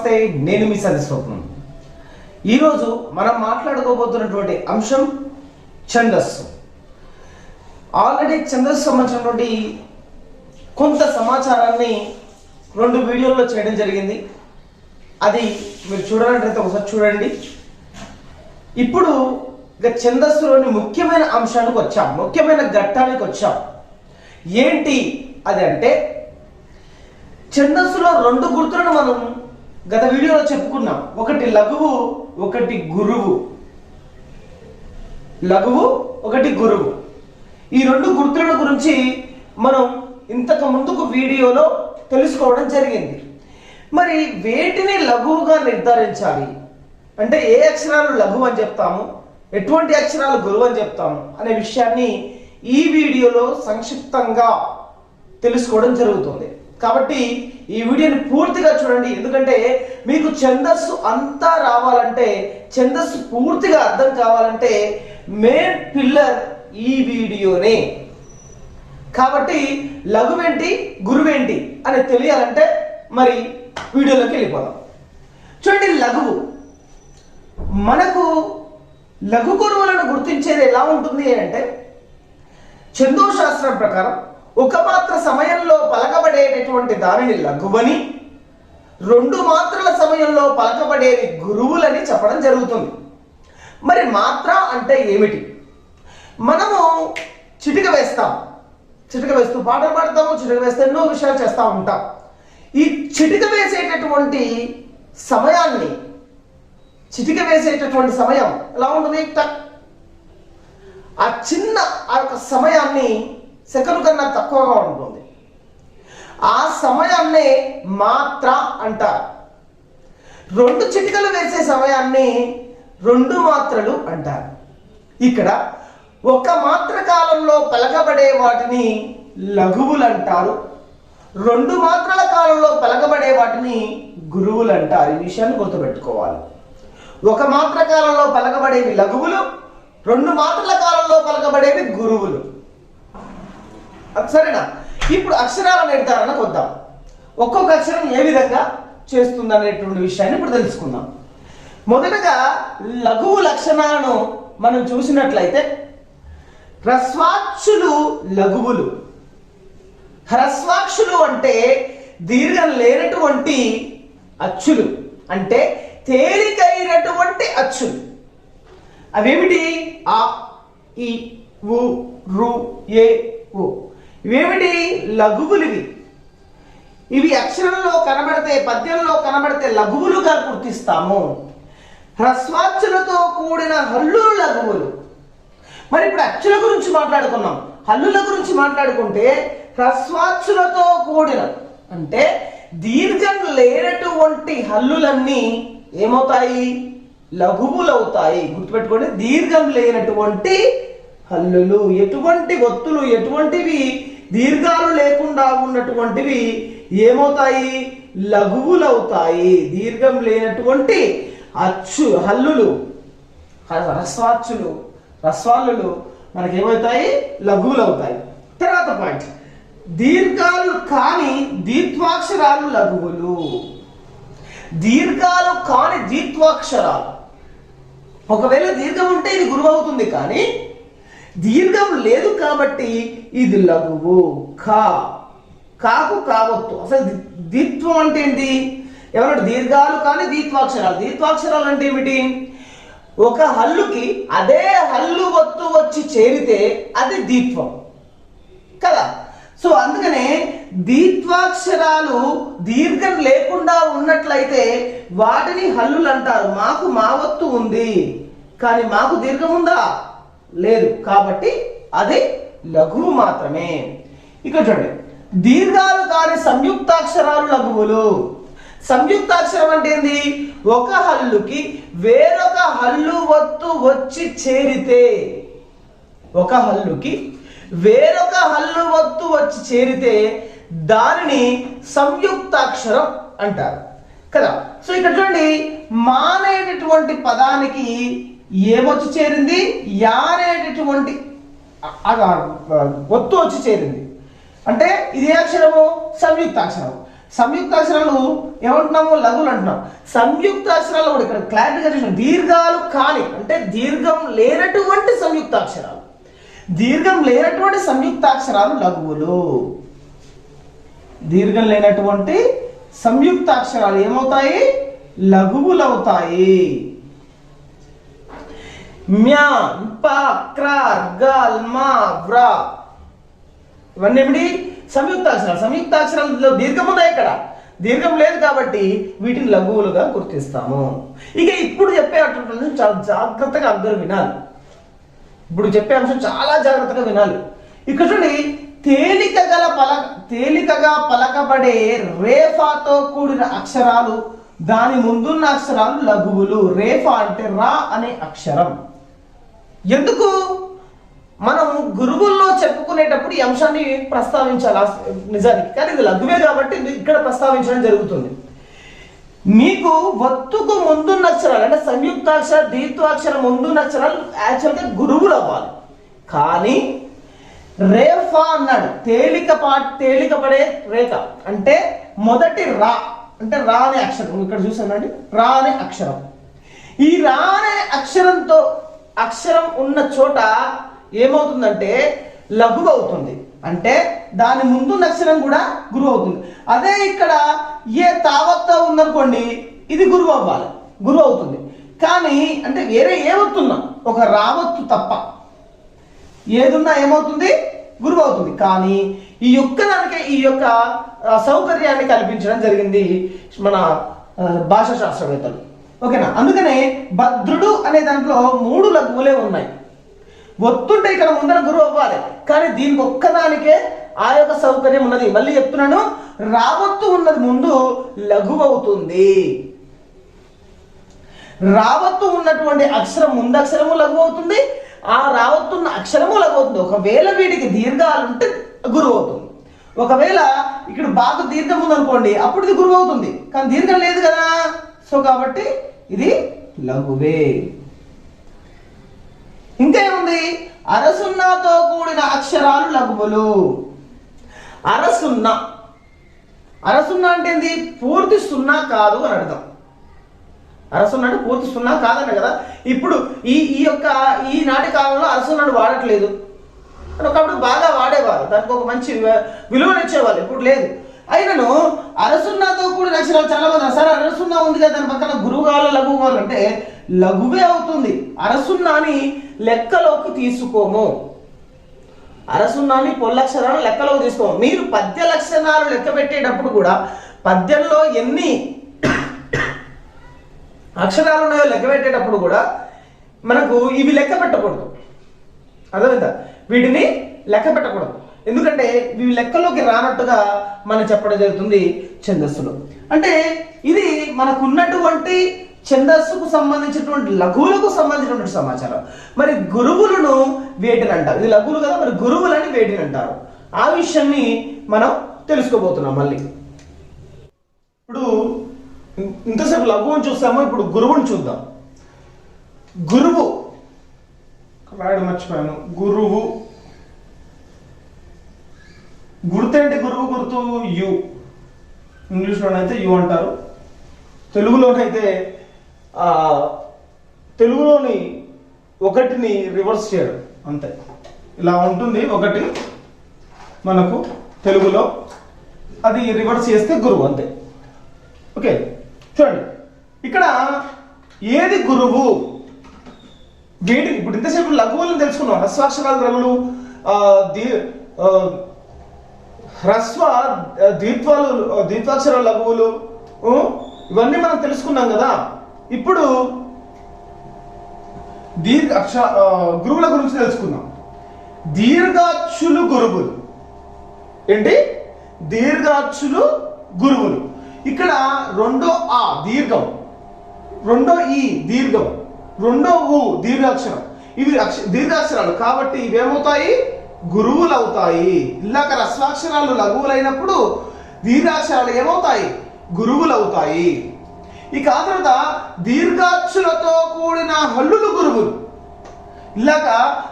నమస్తే, నేను మీ సదస్వప్నం. ఈరోజు మనం మాట్లాడుకోబోతున్నటువంటి అంశం ఛందస్సు. ఆల్రెడీ ఛందస్సు సంబంధించినటువంటి కొంత సమాచారాన్ని 2 వీడియోల్లో చేయడం జరిగింది. అది మీరు చూడాలంటే ఒకసారి చూడండి. ఇప్పుడు ఇక ఛందస్సులోని ముఖ్యమైన అంశానికి వచ్చాం, ముఖ్యమైన ఘట్టానికి వచ్చాం. ఏంటి అది అంటే, ఛందస్సులో 2 గుర్తులను మనం గత వీడియోలో చెప్పుకున్నాం. ఒకటి లఘువు, ఒకటి గురువు. లఘువు, ఒకటి గురువు. ఈ 2 గుర్తుల గురించి మనం ఇంతకు ముందుకు వీడియోలో తెలుసుకోవడం జరిగింది. మరి వేటిని లఘువుగా నిర్ధారించాలి అంటే, ఏ అక్షరాలు లఘువు అని చెప్తాము, ఎటువంటి అక్షరాలు గురువు అని చెప్తాము అనే విషయాన్ని ఈ వీడియోలో సంక్షిప్తంగా తెలుసుకోవడం జరుగుతుంది. కాబట్టి ఈ వీడియోని పూర్తిగా చూడండి. ఎందుకంటే మీకు ఛందస్సు అంతా రావాలంటే, ఛందస్సు పూర్తిగా అర్థం కావాలంటే మెయిన్ పిల్లర్ ఈ వీడియోనే. కాబట్టి లఘువేంటి, గురువేంటి అని తెలియాలంటే మరి వీడియోలోకి వెళ్ళిపోదాం. చూడండి, లఘువు. మనకు లఘు గురువులను గుర్తించేది ఎలా ఉంటుంది అంటే, ఛందోశాస్త్రం ప్రకారం ఒక మాత్ర సమయంలో పలకబడేటటువంటి దానిని లఘువని, 2 మాత్రల సమయంలో పలకబడేవి గురువులని చెప్పడం జరుగుతుంది. మరి మాత్ర అంటే ఏమిటి? మనము చిటిక వేస్తాం, చిటిక వేస్తూ పాటలు పాడతాము, చిటిక వేస్తే ఎన్నో విషయాలు చేస్తూ ఉంటాం. ఈ చిటిక వేసేటటువంటి సమయాన్ని, చిటిక వేసేటటువంటి సమయం ఎలా ఉంటుంది? ఆ చిన్న ఆ యొక్క సమయాన్ని సెకను కన్నా తక్కువగా ఉంటుంది. ఆ సమయాన్నే మాత్ర అంటారు. 2 చిటికలు వేసే సమయాన్ని 2 మాత్రలు అంటారు. ఇక్కడ ఒక మాత్ర కాలంలో పలకబడే వాటిని లఘువులు అంటారు, 2 మాత్రల కాలంలో పలకబడే వాటిని గురువులు అంటారు. ఈ విషయాన్ని గుర్తుపెట్టుకోవాలి. ఒక మాత్ర కాలంలో పలకబడేవి లఘువులు, 2 మాత్రల కాలంలో పలకబడేవి గురువులు. సరేనా? ఇప్పుడు అక్షరాల నిర్ధారణకు వద్దాం. ఒక్కొక్క అక్షరం ఏ విధంగా చేస్తుంది అనేటువంటి విషయాన్ని ఇప్పుడు తెలుసుకుందాం. మొదటగా లఘువు లక్షణాలను మనం చూసినట్లయితే, హ్రస్వాక్షులు లఘువులు. హ్రస్వాక్షులు అంటే దీర్ఘం లేనటువంటి అచ్చులు, అంటే తేలికైనటువంటి అచ్చులు. అవేమిటి? ఆ, ఈ, ఉ, రు, ఏ, ఉ. ఇవేమిటి? లఘువులివి. ఇవి అక్షరంలో కనబడితే, పద్యంలో కనబడితే లఘువులుగా గుర్తిస్తాము. హ్రస్వాక్షులతో కూడిన హల్లులు లఘువులు. మరి ఇప్పుడు అచ్చుల గురించి మాట్లాడుకున్నాం, హల్లుల గురించి మాట్లాడుకుంటే, హ్రస్వాక్షులతో కూడిన అంటే దీర్ఘం లేనటువంటి హల్లులన్నీ ఏమవుతాయి? లఘువులవుతాయి. గుర్తుపెట్టుకోండి, దీర్ఘం లేనటువంటి హల్లులు, ఎటువంటి ఒత్తులు, ఎటువంటివి దీర్ఘాలు లేకుండా ఉన్నటువంటివి ఏమవుతాయి? లఘువులవుతాయి. దీర్ఘం లేనటువంటి అచ్చు హల్లులు, హ్రస్వాచ్చులు, హ్రస్వాలులు మనకేమవుతాయి? లఘువులు అవుతాయి. తర్వాత పాయింట్, దీర్ఘాలు కాని ద్విత్వాక్షరాలు లఘువులు. దీర్ఘాలు కాని ద్విత్వాక్షరాలు, ఒకవేళ దీర్ఘం ఉంటే ఇది గురువు అవుతుంది, కానీ దీర్ఘం లేదు కాబట్టి ఇది లఘువు. కాకు కావత్తు. అసలు ద్విత్వం అంటే ఏంటి? ఎవరంటే దీర్ఘాలు కానీ ద్విత్వాక్షరాలు. ద్విత్వాక్షరాలు అంటే ఏమిటి? ఒక హల్లుకి అదే హల్లు ఒత్తు వచ్చి చేరితే అది ద్విత్వం కదా. సో అందుకనే ద్విత్వాక్షరాలు దీర్ఘం లేకుండా ఉన్నట్లయితే వాటిని హల్లులు అంటారు. మాకు మా ఒత్తు ఉంది కానీ మాకు దీర్ఘం ఉందా? లేదు, కాబట్టి అది లఘువు మాత్రమే. ఇక్కడ చూడండి, దీర్ఘాలు కాని సంయుక్తాక్షరాలు లఘువులు. సంయుక్తాక్షరం అంటే ఏంది? ఒక హల్లుకి వేరొక హల్లు ఒత్తు వచ్చి చేరితే, ఒక హల్లుకి వేరొక హల్లు ఒత్తు వచ్చి చేరితే దానిని సంయుక్తాక్షరం అంటారు కదా. సో ఇక్కడ చూడండి, మానేటటువంటి పదానికి ఏమొచ్చి చేరింది? యా అనేటటువంటి ఒత్తు వచ్చి చేరింది. అంటే ఇది ఏ అక్షరము? సంయుక్తాక్షరం. సంయుక్తాక్షరాలు ఏమంటున్నాము? లఘువులు అంటున్నాం. సంయుక్తాక్షరాలు కూడా ఇక్కడ క్లారిటీగా చూసిన దీర్ఘాలు కాని అంటే దీర్ఘం లేనటువంటి సంయుక్తాక్షరాలు, దీర్ఘం లేనటువంటి సంయుక్తాక్షరాలు లఘువులు. దీర్ఘం లేనటువంటి సంయుక్తాక్షరాలు ఏమవుతాయి? లఘువులు అవుతాయి. మ్యా, ప, క్ర, గల్, మా, వ్ర ఇవన్నీ ఏమిటి? సంయుక్తాక్షరాలు. సంయుక్తాక్షరాలలో దీర్ఘం ఉన్నాయి, ఇక్కడ దీర్ఘం లేదు కాబట్టి వీటిని లఘువులుగా గుర్తిస్తాము. ఇక ఇప్పుడు చెప్పే అటువంటి చాలా జాగ్రత్తగా అందరూ వినాలి. ఇప్పుడు చెప్పే అంశం చాలా జాగ్రత్తగా వినాలి. ఇక్కడ చూడండి, తేలికగా పలకబడే రేఫాతో కూడిన అక్షరాలు, దాని ముందున్న అక్షరాలు లఘువులు. రేఫా అంటే రా అనే అక్షరం. ఎందుకు మనం గురువుల్లో చెప్పుకునేటప్పుడు ఈ అంశాన్ని ప్రస్తావించాలి నిజానికి, కానీ ఇది లఘువే కాబట్టి ఇక్కడ ప్రస్తావించడం జరుగుతుంది. మీకు ఒత్తుకు ముందున్న అక్షరాలు అంటే సంయుక్తాక్షర ద్విత్వాక్షరం ముందున్న అక్షరాలు యాక్చువల్గా గురువులు అవ్వాలి. కానీ రేఫా అన్నాడు, తేలికపడే రేఖ అంటే మొదటి రా అంటే రా అనే అక్షరం. ఇక్కడ చూసానండి, రా అనే అక్షరం. ఈ రా అనే అక్షరం ఉన్న చోట ఏమవుతుందంటే లఘువు అవుతుంది, అంటే దాని ముందున్న అక్షరం కూడా గురువు అవుతుంది. అదే ఇక్కడ ఏ తావత్తా ఉందనుకోండి, ఇది గురువు అవ్వాలి, గురువు అవుతుంది. కానీ అంటే వేరే ఏమవుతున్నా ఒక రావత్తు తప్ప ఏదున్నా ఏమవుతుంది? గురువు అవుతుంది. కానీ ఈ యొక్క సౌకర్యాన్ని కల్పించడం జరిగింది మన భాషా శాస్త్రవేత్తలు. ఓకేనా? అందుకనే భద్రుడు అనే దాంట్లో 3 లఘువులే ఉన్నాయి. ఒత్తుంటే ఇక్కడ ముందర గురువు అవ్వాలి, కానీ దీనికి ఒక్కదానికే ఆ యొక్క సౌకర్యం ఉన్నది. మళ్ళీ చెప్తున్నాను, రావత్తు ఉన్నది ముందు లఘువు అవుతుంది. రావత్తు ఉన్నటువంటి అక్షరం ముందు అక్షరము లఘువు అవుతుంది, ఆ రావత్తున్న అక్షరము లఘువు అవుతుంది. ఒకవేళ వీటికి దీర్ఘాలు ఉంటే గురువు అవుతుంది. ఒకవేళ ఇక్కడ బాగా దీర్ఘం ఉందనుకోండి, అప్పుడు ఇది గురువు అవుతుంది. కానీ దీర్ఘం లేదు కదా, సో కాబట్టి ఇది లఘువే. ఇంకా ఏముంది? అరసున్నాతో కూడిన అక్షరాలు లఘువులు. అరసున్నా అంటే ఏంది? పూర్తి సున్నా కాదు అని అర్థం. అరసున్నా అంటే పూర్తి సున్నా కాదన్న కదా. ఇప్పుడు ఈనాటి కాలంలో అరసున్నాను వాడట్లేదు, ఒకప్పుడు బాగా వాడేవారు, దానికి ఒక మంచి విలువనిచ్చేవాళ్ళు. ఇప్పుడు లేదు. అయినను అరసున్నాతో కూడిన అక్షరాలు చాలా మంది సరే అరసున్నా ఉంది కదా, దాని పక్కన గురువు కావాలి లఘువు కావాలంటే లఘువే అవుతుంది. అరసున్నాని లెక్కలోకి తీసుకోము, అరసున్నాని పొల్లక్షరాలు లెక్కలోకి తీసుకోము. మీరు పద్య లక్షణాలు లెక్క పెట్టేటప్పుడు కూడా పద్యంలో ఎన్ని అక్షరాలు ఉన్నాయో లెక్క పెట్టేటప్పుడు కూడా మనకు ఇవి లెక్క పెట్టకూడదు. అర్థమైందా? వీటిని లెక్క పెట్టకూడదు, ఎందుకంటే ఇవి లెక్కలోకి రానట్టుగా మనం చెప్పడం జరుగుతుంది ఛందస్సులో. అంటే ఇది మనకున్నటువంటి ఛందస్సుకు సంబంధించినటువంటి లఘువులకు సంబంధించినటువంటి సమాచారం. మరి గురువులను వేటిని అంటారు? ఇది లఘువులు కదా, మరి గురువులని వేటిని అంటారు? ఆ విషయాన్ని మనం తెలుసుకోబోతున్నాం. మళ్ళీ ఇప్పుడు ఇంతసేపు లఘువుని చూస్తాము, ఇప్పుడు గురువుని చూద్దాం. గురువు రాయడం మర్చిపోయాను. గురువు గుర్తు ఏంటి? గురువు గుర్తు యు. ఇంగ్లీష్లోనైతే యు అంటారు, తెలుగులోని ఒకటిని రివర్స్ చేయడం అంతే. ఇలా ఉంటుంది ఒకటి మనకు తెలుగులో, అది రివర్స్ చేస్తే గురువు అంతే. ఓకే, చూడండి ఇక్కడ ఏది గురువు? వేటి ఇప్పుడు ఇంతసేపు లఘువులను తెలుసుకున్నాం. హ్రస్వాక్షరాలు లఘువులు, హ్రస్వ ద్విత్వాక్షర లఘువులు, ఇవన్నీ మనం తెలుసుకున్నాం కదా. ఇప్పుడు గురువుల గురించి తెలుసుకుందాం. దీర్ఘాక్షులు గురువులు ఏంటి? దీర్ఘాక్షులు గురువులు. ఇక్కడ రెండో ఆ దీర్ఘం, రెండో ఈ దీర్ఘం, రెండో ఊ దీర్ఘాక్షరం, ఇవి దీర్ఘాక్షరాలు కాబట్టి ఇవేమవుతాయి? గురువులు అవుతాయి. ఇలాక రస్వాక్షరాలు లఘువులైనప్పుడు దీర్ఘాక్షరాలు ఏమవుతాయి? గురువులు అవుతాయి. ఇక ఆ తర్వాత దీర్ఘాక్షులతో కూడిన హల్లులు గురువులు. ఇలాక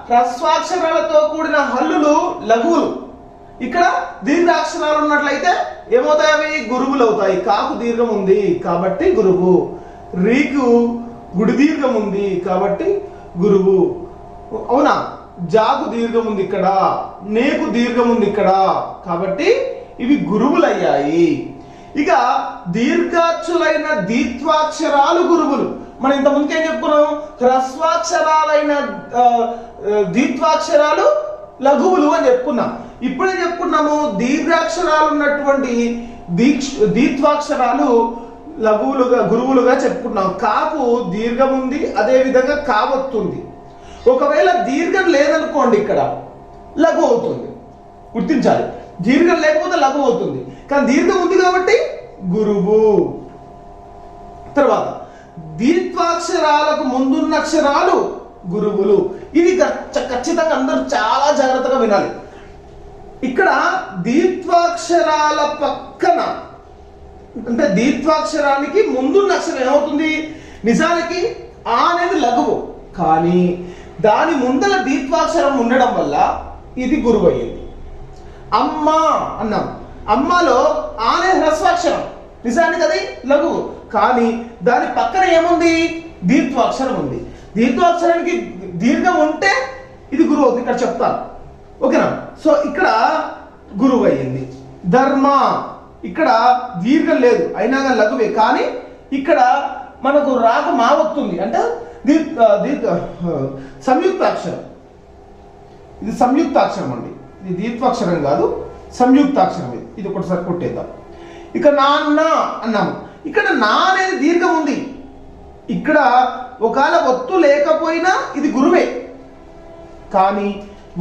హ్రస్వాక్షరాలతో కూడిన హల్లులు లఘువులు. ఇక్కడ దీర్ఘాక్షరాలు ఉన్నట్లయితే ఏమవుతాయి? అవి గురువులు అవుతాయి. కాకు దీర్ఘం ఉంది కాబట్టి గురువు, రీకు గుడి దీర్ఘం ఉంది కాబట్టి గురువు, అవునా? జాకు దీర్ఘం ఉంది ఇక్కడ, నేకు దీర్ఘం ఉంది ఇక్కడ కాబట్టి ఇవి గురువులయ్యాయి. ఇక దీర్ఘాక్షులైన దీత్వాక్షరాలు గురువులు. మనం ఇంత ముందుకు ఏం చెప్పుకున్నాం? హ్రస్వాక్షరాలైన దీత్వాక్షరాలు లఘువులు అని చెప్పుకున్నాం. ఇప్పుడే చెప్పుకున్నాము దీర్ఘాక్షరాలు ఉన్నటువంటి దీత్వాక్షరాలు లఘువులుగా గురువులుగా చెప్పుకున్నాం. కాకు దీర్ఘం ఉంది, అదే విధంగా కావత్తుంది. ఒకవేళ దీర్ఘం లేదనుకోండి ఇక్కడ లఘు అవుతుంది, గుర్తించాలి. దీర్ఘం లేకపోతే లఘు అవుతుంది, కానీ దీర్ఘం ఉంది కాబట్టి గురువు. తర్వాత దీత్వాక్షరాలకు ముందున్న అక్షరాలు గురువులు. ఇది ఖచ్చితంగా అందరూ చాలా జాగ్రత్తగా వినాలి. ఇక్కడ దీత్వాక్షరాల పక్కన అంటే దీత్వాక్షరానికి ముందున్న అక్షరం ఏమవుతుంది? నిజానికి ఆ అనేది లఘువు, కానీ దాని ముందల దీత్వాక్షరం ఉండడం వల్ల ఇది గురువు అయ్యింది. అమ్మ అన్నాం, అమ్మలో ఆ అనేది హ్రస్వాక్షరం, నిజానికి అది లఘువు, కానీ దాని పక్కన ఏముంది? దీత్వాక్షరం ఉంది. దీర్ఘాక్షరానికి దీర్ఘం ఉంటే ఇది గురువు అవుతుంది. ఇక్కడ చెప్తాను, ఓకేనా? సో ఇక్కడ గురువు అయ్యింది. ధర్మ, ఇక్కడ దీర్ఘం లేదు అయినా కానీ లఘువే, కానీ ఇక్కడ మనకు రాక మావత్తుంది అంటే సంయుక్తాక్షరం. ఇది సంయుక్తాక్షరం అండి, ఇది దీత్వాక్షరం కాదు, సంయుక్తాక్షరం. ఇది ఒకటిసారి కొట్టేద్దాం. ఇక నాన్న అన్నాము, ఇక్కడ నా అనేది దీర్ఘం ఉంది. ఇక్కడ ఒకవేళ ఒత్తు లేకపోయినా ఇది గురువే, కానీ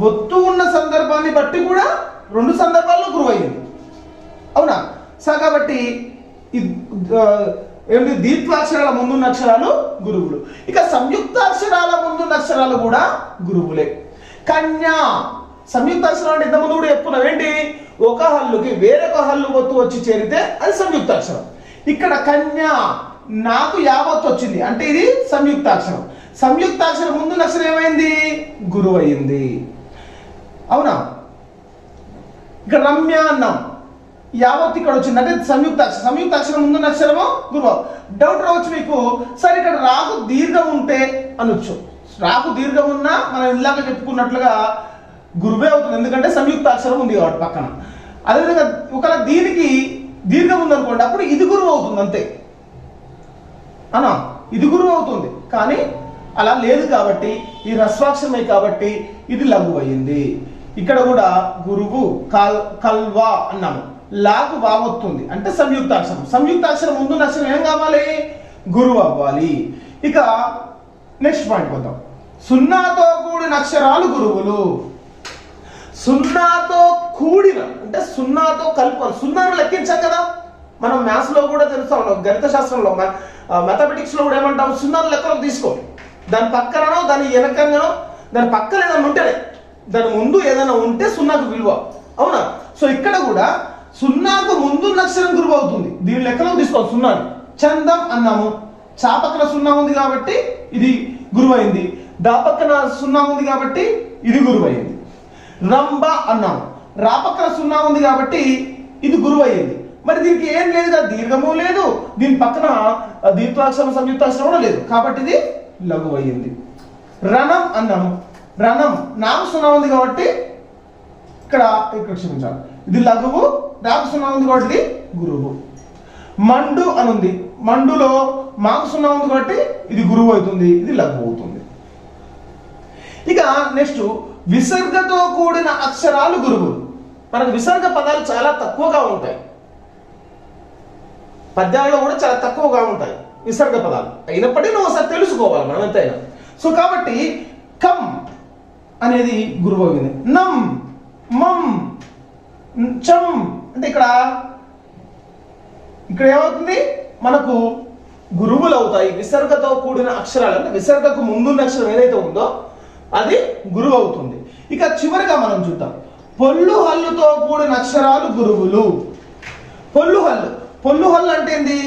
ఒత్తు ఉన్న సందర్భాన్ని బట్టి కూడా రెండు సందర్భాల్లో గురువు అయింది, అవునా? సో కాబట్టి ఏంటి? దీత్వాక్షరాల ముందున్న అక్షరాలు గురువులు. ఇక సంయుక్తాక్షరాల ముందున్న అక్షరాలు కూడా గురువులే. కన్యా, సంయుక్తాక్షరం అంటే ఇంతకుముందు కూడా చెప్పుకున్నాం. ఏంటి? ఒక హల్లుకి వేరొక హల్లు ఒత్తు వచ్చి చేరితే అది సంయుక్తాక్షరం. ఇక్కడ కన్యా, నాకు యావత్తు వచ్చింది అంటే ఇది సంయుక్తాక్షరం. సంయుక్తాక్షరం ముందున్న అక్షరం ఏమైంది? గురువు అయింది, అవునా? ఇక్కడ రమ్య అన్నాం, యావత్తు ఇక్కడ వచ్చింది అంటే సంయుక్తాక్షరం. సంయుక్తాక్షరం ముందున్న అక్షరము గురువు. డౌట్ రావచ్చు మీకు, సరే ఇక్కడ రాకు దీర్ఘం ఉంటే అనొచ్చు. రాకు దీర్ఘం ఉన్నా మనం ఇందాక చెప్పుకున్నట్లుగా గురువే అవుతుంది, ఎందుకంటే సంయుక్తాక్షరం ఉంది కాబట్టి పక్కన. అదేవిధంగా ఒకవేళ దీనికి దీర్ఘం ఉందనుకోండి, అప్పుడు ఇది గురువు అవుతుంది అంతే, అనా? ఇది గురువు అవుతుంది, కానీ అలా లేదు కాబట్టి ఈ హ్రస్వాక్షరమే కాబట్టి ఇది లఘు అయ్యింది. ఇక్కడ కూడా గురువు కల్వా అన్నాము, లాకు వావొత్తుంది అంటే సంయుక్తాక్షరం. సంయుక్తాక్షరం ముందున్న అక్షరం ఏం కావాలి? గురువు అవ్వాలి. ఇక నెక్స్ట్ పాయింట్ పోతాం. సున్నాతో కూడిన అక్షరాలు గురువులు. సున్నాతో కూడిన అంటే సున్నాతో కలుపుకొని, సున్నాను లెక్కించాం కదా మనం మ్యాథ్స్ లో కూడా తెలుస్తా ఉన్నాం, గణిత శాస్త్రంలో మ్యాథమెటిక్స్ లో కూడా ఏమంటాం? సున్నాను లెక్కలోకి తీసుకో, దాని పక్కనో దాని వెనకనో దాని పక్కన ఏదైనా ఉంటేనే, దాని ముందు ఏదైనా ఉంటే సున్నాకు విలువ, అవునా? సో ఇక్కడ కూడా సున్నాకు ముందున్న అక్షరం గురువు అవుతుంది, దీని లెక్కలోకి తీసుకోవాలి సున్నాని. చందం అన్నాము, చా పక్కన సున్నా ఉంది కాబట్టి ఇది గురువు అయింది, దా పక్కన సున్నా ఉంది కాబట్టి ఇది గురువు అయింది. రంభ అన్నాము, రా పక్కన సున్నా ఉంది కాబట్టి ఇది గురువు అయింది. మరి దీనికి ఏం లేదు కదా, దీర్ఘము లేదు, దీని పక్కన దీర్ఘాక్షరం సంయుక్తాక్షరం కూడా లేదు కాబట్టి ఇది లఘు అయ్యింది. రణం అన్నాము, రణం నాకు సున్నా ఉంది కాబట్టి ఇక్కడ క్షమించాలి, ఇది లఘువు, నాకు సున్నా ఉంది కాబట్టి ఇది గురువు. మండు అనుంది, మండులో మాకు సున్నా ఉంది కాబట్టి ఇది గురువు అవుతుంది, ఇది లఘు అవుతుంది. ఇక నెక్స్ట్ విసర్గతో కూడిన అక్షరాలు గురువులు. మనకు విసర్గ పదాలు చాలా తక్కువగా ఉంటాయి, పద్యాలలో కూడా చాలా తక్కువగా ఉంటాయి విసర్గ పదాలు, అయినప్పటికీ నువ్వు ఒకసారి తెలుసుకోవాలి మనం ఎంతైనా. సో కాబట్టి కమ్ అనేది గురువు అయింది. నమ్, మమ్, చం అంటే ఇక్కడ ఏమవుతుంది? మనకు గురువులు అవుతాయి విసర్గతో కూడిన అక్షరాలు. అంటే విసర్గకు ముందున్న అక్షరం ఏదైతే ఉందో అది గురువు అవుతుంది. ఇక చివరిగా మనం చూద్దాం, పొల్లు హల్లుతో కూడిన అక్షరాలు గురువులు. పొల్లు హల్లు, పొల్లు హల్లు అంటే ఏంది?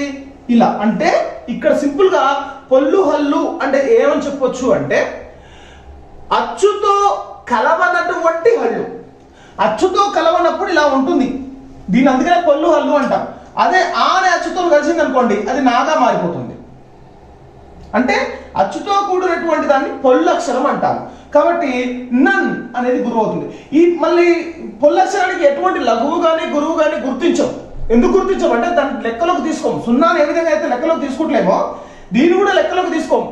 ఇలా అంటే ఇక్కడ సింపుల్ గా పొల్లు హల్లు అంటే ఏమని చెప్పొచ్చు అంటే అచ్చుతో కలవనటువంటి హల్లు. అచ్చుతో కలవనప్పుడు ఇలా ఉంటుంది. దీని అందుకనే పొల్లు హల్లు అంటాం. అదే ఆ అనే అచ్చుతో కలిసింది అనుకోండి, అది నాగా మారిపోతుంది. అంటే అచ్చుతో కూడినటువంటి దాన్ని పొల్లక్షరం అంటాం. కాబట్టి నన్ అనేది గురువు అవుతుంది. ఈ మళ్ళీ పొల్లక్షరానికి ఎటువంటి లఘువు కానీ గురువు కానీ గుర్తించం. ఎందుకు గుర్తించం అంటే దాన్ని లెక్కలోకి తీసుకోము. సున్నాను ఏ విధంగా అయితే లెక్కలోకి తీసుకుంటలేమో దీన్ని కూడా లెక్కలోకి తీసుకోము.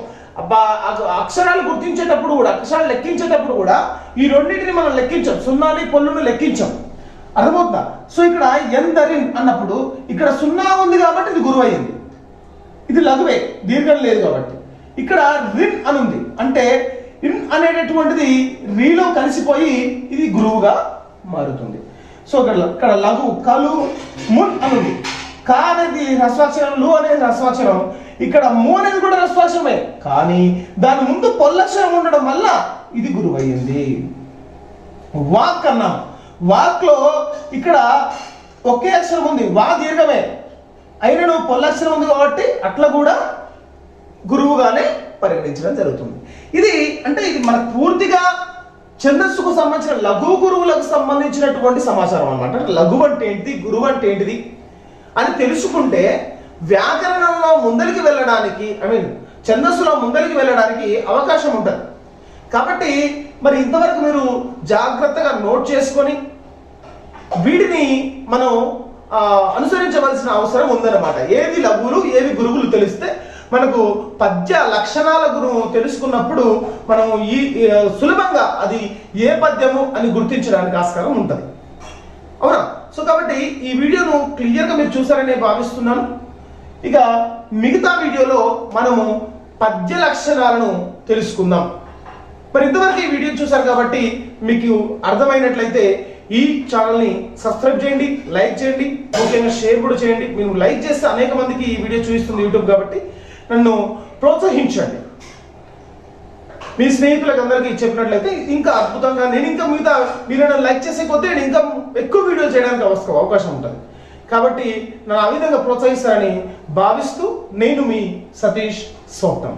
అక్షరాలు గుర్తించేటప్పుడు కూడా, అక్షరాలు లెక్కించేటప్పుడు కూడా ఈ రెండింటిని మనం లెక్కించాం. సున్నాని పొల్లును లెక్కించాం. అర్థమవుతుందా? సో ఇక్కడ ఎందరిన్ అన్నప్పుడు ఇక్కడ సున్నా ఉంది కాబట్టి ఇది గురువు అయింది. ఇది లఘువే, దీర్ఘం లేదు కాబట్టి. ఇక్కడ రిన్ అని ఉంది అంటే ఇన్ అనేటటువంటిది రీలో కలిసిపోయి ఇది గురువుగా మారుతుంది. సో ఇక్కడ లఘు కలు మున్ అని ఉంది. కా అనేది హ్రస్వాక్షరం, లు అనేది హ్రస్వాక్షరం. ఇక్కడ ము అనేది కూడా హ్రస్వాక్షరమే, కానీ దాని ముందు పొల్లక్షరం ఉండడం వల్ల ఇది గురువు అయ్యింది. వాక్ అన్నాం. వాక్ లో ఇక్కడ ఒకే అక్షరం ఉంది, వా దీర్ఘమే అయినను పొల్లక్షరం ఉంది కాబట్టి అట్లా కూడా గురువుగానే పరిగణించడం జరుగుతుంది. ఇది అంటే ఇది మనకు పూర్తిగా ఛందస్సుకు సంబంధించిన లఘు గురువులకు సంబంధించినటువంటి సమాచారం అన్నమాట. లఘు అంటే ఏంటిది, గురువు అంటే ఏంటిది అని తెలుసుకుంటే వ్యాకరణంలో ముందరికి వెళ్ళడానికి, ఛందస్సులో ముందరికి వెళ్ళడానికి అవకాశం ఉంటుంది. కాబట్టి మరి ఇంతవరకు మీరు జాగ్రత్తగా నోట్ చేసుకొని వీటిని మనం అనుసరించవలసిన అవసరం ఉందన్నమాట. ఏది లఘువులు ఏవి గురువులు తెలిస్తే మనకు పద్య లక్షణాల గురువు తెలుసుకున్నప్పుడు మనం ఈ సులభంగా అది ఏ పద్యము అని గుర్తించడానికి ఆస్కారం ఉంటుంది. అవునా? సో కాబట్టి ఈ వీడియోను క్లియర్గా మీరు చూసారని భావిస్తున్నాను. ఇక మిగతా వీడియోలో మనము పద్య లక్షణాలను తెలుసుకుందాం. మరి ఇంతవరకు ఈ వీడియో చూసారు కాబట్టి మీకు అర్థమైనట్లయితే ఈ ఛానల్ని సబ్స్క్రైబ్ చేయండి, లైక్ చేయండి, ముఖ్యంగా షేర్ కూడా చేయండి. మీరు లైక్ చేస్తే అనేక మందికి ఈ వీడియో చూపిస్తుంది యూట్యూబ్ కాబట్టి నన్ను ప్రోత్సహించండి. మీ స్నేహితులకు అందరికీ చెప్పినట్లయితే ఇంకా అద్భుతంగా నేను ఇంకా మిగతా మీరు నన్ను లైక్ చేసే కొద్దీ నేను ఇంకా ఎక్కువ వీడియోలు చేయడానికి అవకాశం ఉంటుంది. కాబట్టి నన్ను ఆ విధంగా ప్రోత్సహిస్తారని భావిస్తూ నేను మీ సతీష్ సోక్తం.